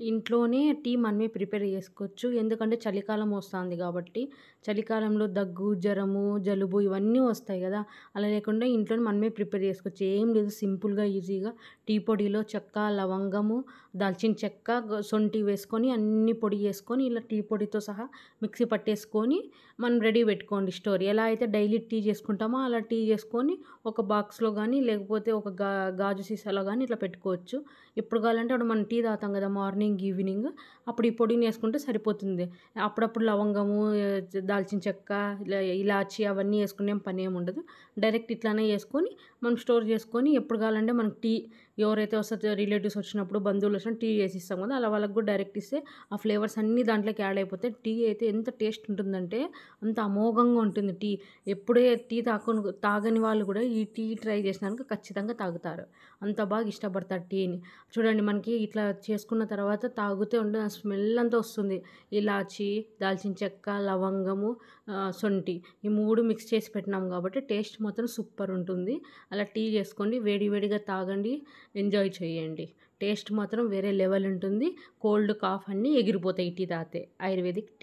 ఇంట్లోనే టీ మనమే ప్రిపేర్ చేసుకోవచ్చు. ఎందుకంటే చలికాలం వస్తాంది కాబట్టి. చలికాలంలో దగ్గు, జ్వరము, జలుబు ఇవన్నీ వస్తాయి గదా! అలా లేకుండా ఇంట్లోనే మనమే ప్రిపేర్ చేసుకోవచ్చు. ఏం లేదు సింపుల్‌గా, ఈజీగా టీ పొడిలో చెక్క, లవంగము, దాల్చిన చెక్క, శొంఠి వేసుకొని అన్నీ పొడి చేసుకొని ఇలా టీ పొడితో సహా మిక్సీ పట్టేసుకొని మనం రెడీ పెట్టుకోండి స్టోర్. ఎలా అయితే డైలీ టీ చేసుకుంటామో అలా టీ చేసుకొని ఒక బాక్స్‌లో గానీ, లేకపోతే ఒక గాజు సీసాలో గానీ ఇట్లా పెట్టుకోవచ్చు. ఎప్పుడు కావాలంటే అప్పుడు మనం టీ తాగుతాం కదా మార్నింగ్, ఈవినింగ్. అప్పుడు ఈ పొడిని ఏసుకుంటే సరిపోతుంది. అప్పుడప్పుడు లవంగము, దాల్చిన చెక్క, ఇలాచి అవన్నీ ఏసుకునే పనేముండదు. డైరెక్ట్ ఇట్లానే ఏసుకొని మనం స్టోర్ చేసుకొని ఎప్పుడు కావాలంటే మనకు టీ ఎవరైతే రిలేటివ్స్ వచ్చినప్పుడు, బంధువులు వచ్చినప్పుడు టీ చేసిస్తాం కదా! అలా వాళ్ళకి కూడా డైరెక్ట్ ఇస్తే ఆ ఫ్లేవర్స్ అన్నీ దాంట్లోకి యాడ్ అయిపోతాయి. టీ అయితే ఎంత టేస్ట్ ఉంటుందంటే అంత అమోఘంగా ఉంటుంది టీ. ఎప్పుడే టీ తాగని వాళ్ళు కూడా ఈ టీ ట్రై చేసినాక ఖచ్చితంగా తాగుతారు. అంత బాగా ఇష్టపడతారు టీని. చూడండి మనకి ఇట్లా చేసుకున్న తర్వాత తాగుతే ఉంటే ఆ స్మెల్ అంతా వస్తుంది. ఇలాచి, దాల్చిన చెక్క, లవంగము, శొంఠి ఈ 3 మిక్స్ చేసి పెట్టినాం కాబట్టి టేస్ట్ మాత్రం సూపర్ ఉంటుంది. అలా టీ చేసుకోండి. వేడి వేడిగా తాగండి. ఎంజాయ్ చేయండి. టేస్ట్ మాత్రం వేరే లెవెల్ ఉంటుంది. కోల్డ్, కాఫ్ అన్నీ ఎగిరిపోతాయి టీ తాగితే. ఆయుర్వేదిక్